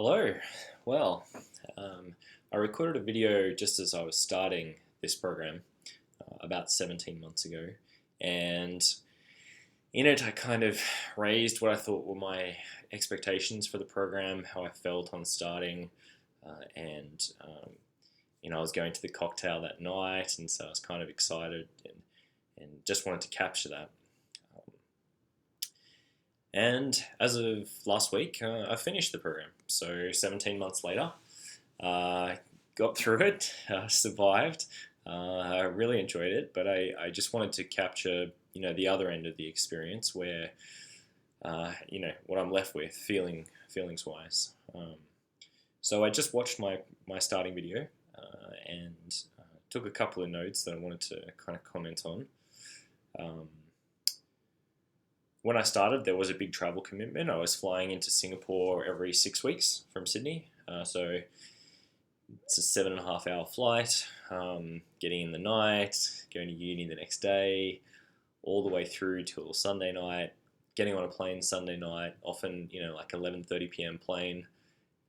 Hello. Well, I recorded a video just as I was starting this program about 17 months ago, and in it I kind of raised what I thought were my expectations for the program, how I felt on starting, and I was going to the cocktail that night, and so I was kind of excited and just wanted to capture that. And as of last week, I finished the program. So 17 months later, got through it, survived. I really enjoyed it, but I just wanted to capture, the other end of the experience where, what I'm left with, feelings wise. So I just watched my starting video and took a couple of notes that I wanted to kind of comment on. When I started, there was a big travel commitment. I was flying into Singapore every 6 weeks from Sydney. So it's a 7.5 hour flight, getting in the night, going to uni the next day, all the way through till Sunday night, getting on a plane Sunday night, often, like 11:30 p.m. plane,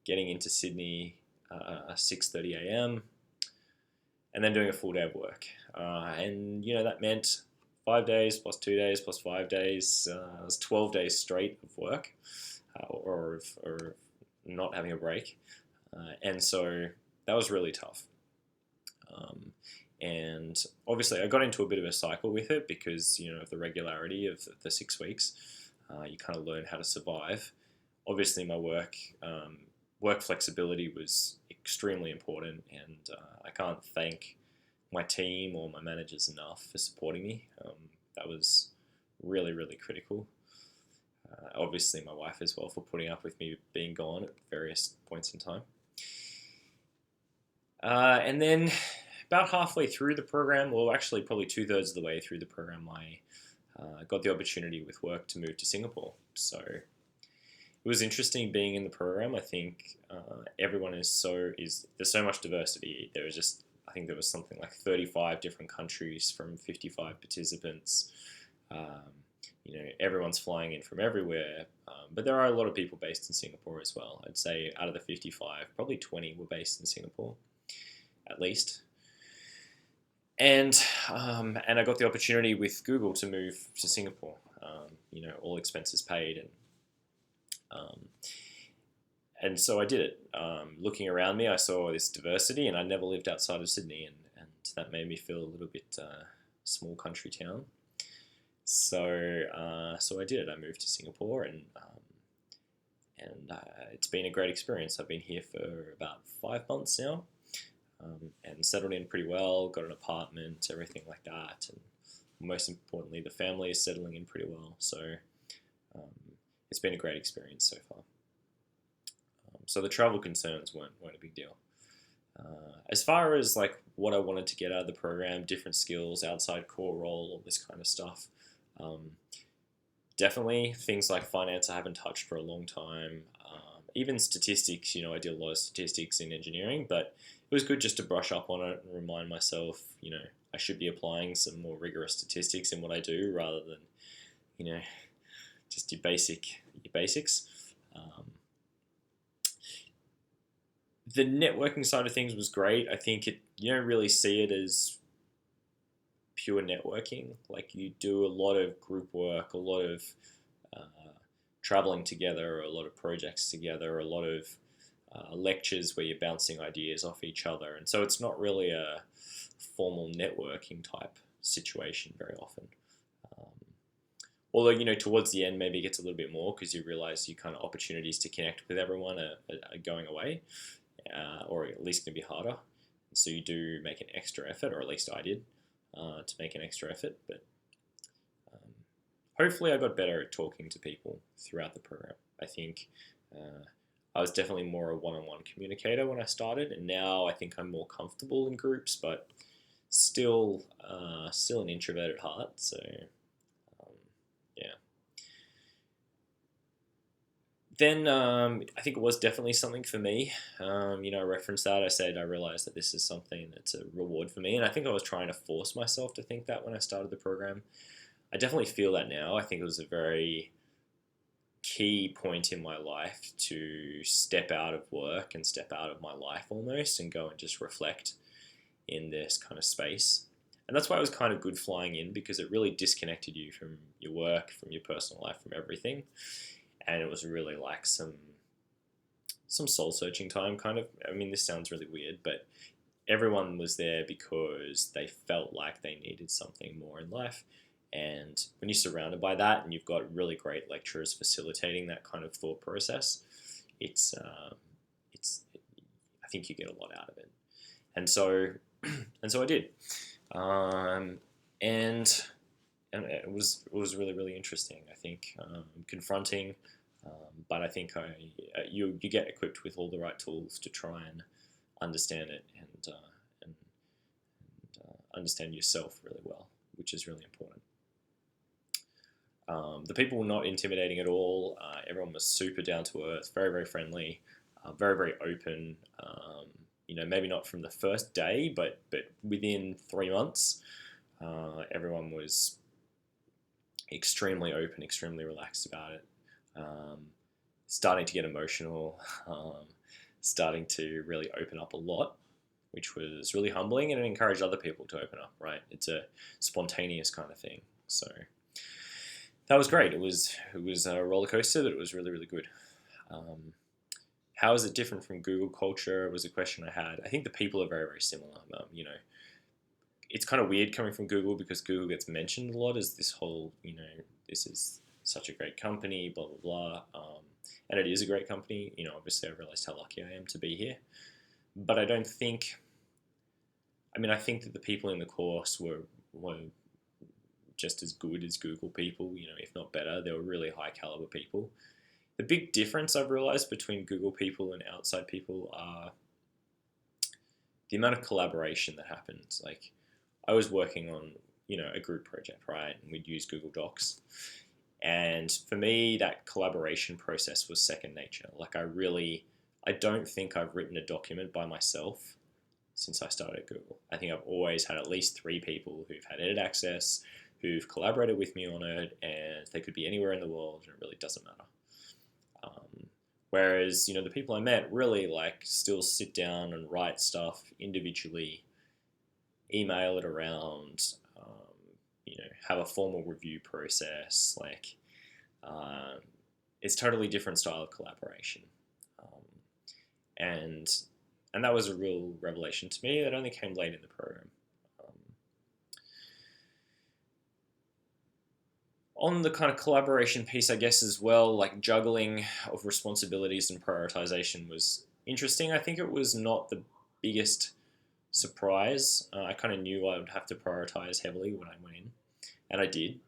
getting into Sydney 6:30 a.m., and then doing a full day of work. And that meant 5 days plus 2 days plus 5 days. It was 12 days straight of work or not having a break. And so that was really tough. And obviously I got into a bit of a cycle with it because, of the regularity of the 6 weeks. You kind of learn how to survive. Obviously my work flexibility was extremely important, and I can't thank my team or my managers enough for supporting me. That was really, really critical. Obviously my wife as well, for putting up with me being gone at various points in time. And then about halfway through the program, well actually probably 2/3 of the way through the program, I got the opportunity with work to move to Singapore. So it was interesting being in the program. I think everyone there's so much diversity. I think there was something like 35 different countries from 55 participants. Everyone's flying in from everywhere, but there are a lot of people based in Singapore as well. I'd say out of the 55, probably 20 were based in Singapore, at least. And I got the opportunity with Google to move to Singapore. All expenses paid, and so I did it. Looking around me, I saw this diversity, and I never lived outside of Sydney, and that made me feel a little bit small country town. So I did it. I moved to Singapore, and it's been a great experience. I've been here for about 5 months now, and settled in pretty well. Got an apartment, everything like that, and most importantly, the family is settling in pretty well. So it's been a great experience so far. So the travel concerns weren't a big deal. As far as like what I wanted to get out of the program, different skills, outside core role, all this kind of stuff, definitely things like finance I haven't touched for a long time. Even statistics, I did a lot of statistics in engineering, but it was good just to brush up on it and remind myself, I should be applying some more rigorous statistics in what I do rather than, just your basics. The networking side of things was great. I think you don't really see it as pure networking. Like, you do a lot of group work, a lot of traveling together, a lot of projects together, a lot of lectures where you're bouncing ideas off each other. And so it's not really a formal networking type situation very often. Although, towards the end, maybe it gets a little bit more because you realize your kind of opportunities to connect with everyone are going away. Or at least going to be harder. So you do make an extra effort, or at least I did, to make an extra effort. But hopefully I got better at talking to people throughout the program. I think I was definitely more a one-on-one communicator when I started, and now I think I'm more comfortable in groups, but still an introvert at heart. So yeah. Then I think it was definitely something for me. I referenced that. I said I realized that this is something that's a reward for me, and I think I was trying to force myself to think that when I started the program. I definitely feel that now. I think it was a very key point in my life to step out of work and step out of my life almost and go and just reflect in this kind of space. And that's why it was kind of good flying in, because it really disconnected you from your work, from your personal life, from everything. And it was really like some soul searching time, kind of. I mean, this sounds really weird, but everyone was there because they felt like they needed something more in life. And when you're surrounded by that and you've got really great lecturers facilitating that kind of thought process, it's I think you get a lot out of it. And so I did, and it was really, really interesting. I think confronting, but I think you get equipped with all the right tools to try and understand it and understand yourself really well, which is really important. The people were not intimidating at all. Everyone was super down to earth, very, very friendly, very, very open. Maybe not from the first day, but within 3 months, everyone was extremely open, extremely relaxed about it. Starting to get emotional, starting to really open up a lot, which was really humbling, and it encouraged other people to open up, right? It's a spontaneous kind of thing. So that was great. It was a roller coaster, but it was really, really good. How is it different from Google culture was a question I had. I think the people are very, very similar. It's kind of weird coming from Google because Google gets mentioned a lot as this whole, this is such a great company, blah, blah, blah. And it is a great company. Obviously I realized how lucky I am to be here. But I think that the people in the course were just as good as Google people, if not better. They were really high caliber people. The big difference I've realized between Google people and outside people are the amount of collaboration that happens. Like, I was working on, a group project, right? And we'd use Google Docs. And for me, that collaboration process was second nature. Like, I don't think I've written a document by myself since I started at Google. I think I've always had at least 3 people who've had edit access, who've collaborated with me on it, and they could be anywhere in the world, and it really doesn't matter. Whereas, the people I met really still sit down and write stuff individually, email it around, have a formal review process. It's totally different style of collaboration. And that was a real revelation to me. That only came late in the program. On the kind of collaboration piece, I guess, as well, juggling of responsibilities and prioritization was interesting. I think it was not the biggest surprise. I kind of knew I would have to prioritize heavily when I went in, and I did.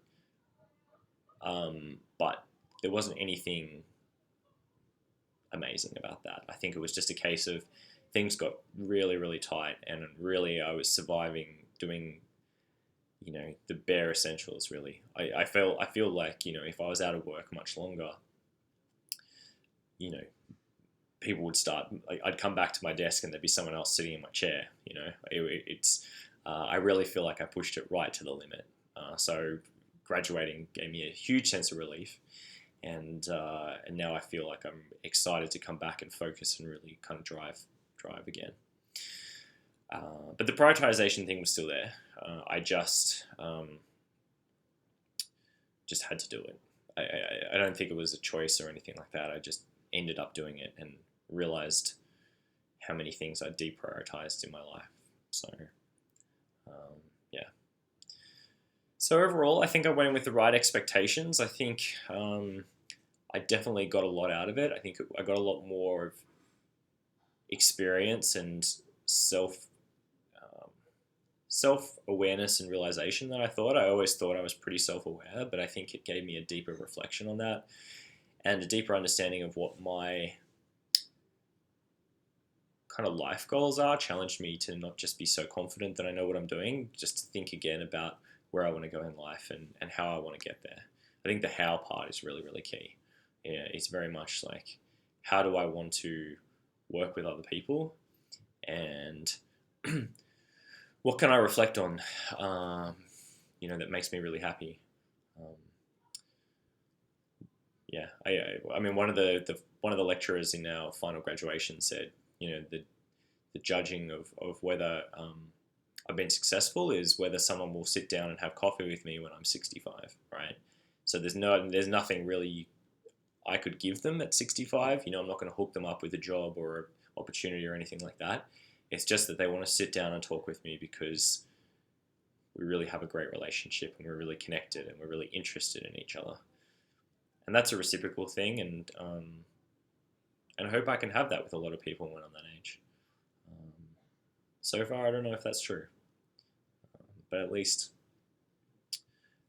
But there wasn't anything amazing about that. I think it was just a case of things got really, really tight, and really I was surviving doing the bare essentials, really. I feel like, if I was out of work much longer, people would start, I'd come back to my desk and there'd be someone else sitting in my chair, I really feel like I pushed it right to the limit. So graduating gave me a huge sense of relief, and now I feel like I'm excited to come back and focus and really kind of drive again. But the prioritization thing was still there. I just had to do it. I don't think it was a choice or anything like that. I just ended up doing it and realized how many things I deprioritized in my life. So, yeah. So overall, I think I went in with the right expectations. I think I definitely got a lot out of it. I think I got a lot more of experience and self-awareness and realization than I thought. I always thought I was pretty self-aware, but I think it gave me a deeper reflection on that and a deeper understanding of what my kind of life goals are. Challenged me to not just be so confident that I know what I'm doing, just to think again about where I want to go in life and how I want to get there. I think the how part is really, really key. Yeah, it's very much like, how do I want to work with other people, and what can I reflect on, that makes me really happy. yeah, I mean, one of the lecturers in our final graduation said, the judging of whether I've been successful is whether someone will sit down and have coffee with me when I'm 65, right? So there's nothing really I could give them at 65. I'm not going to hook them up with a job or an opportunity or anything like that. It's just that they want to sit down and talk with me because we really have a great relationship and we're really connected and we're really interested in each other. And that's a reciprocal thing, and I hope I can have that with a lot of people when I'm that age. So far, I don't know if that's true, but at least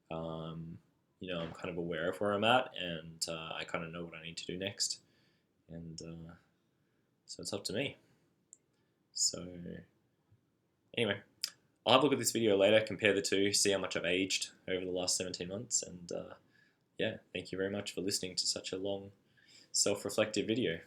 I'm kind of aware of where I'm at, and I kind of know what I need to do next, and so it's up to me. So anyway, I'll have a look at this video later, compare the two, see how much I've aged over the last 17 months, and yeah, thank you very much for listening to such a long, self-reflective video.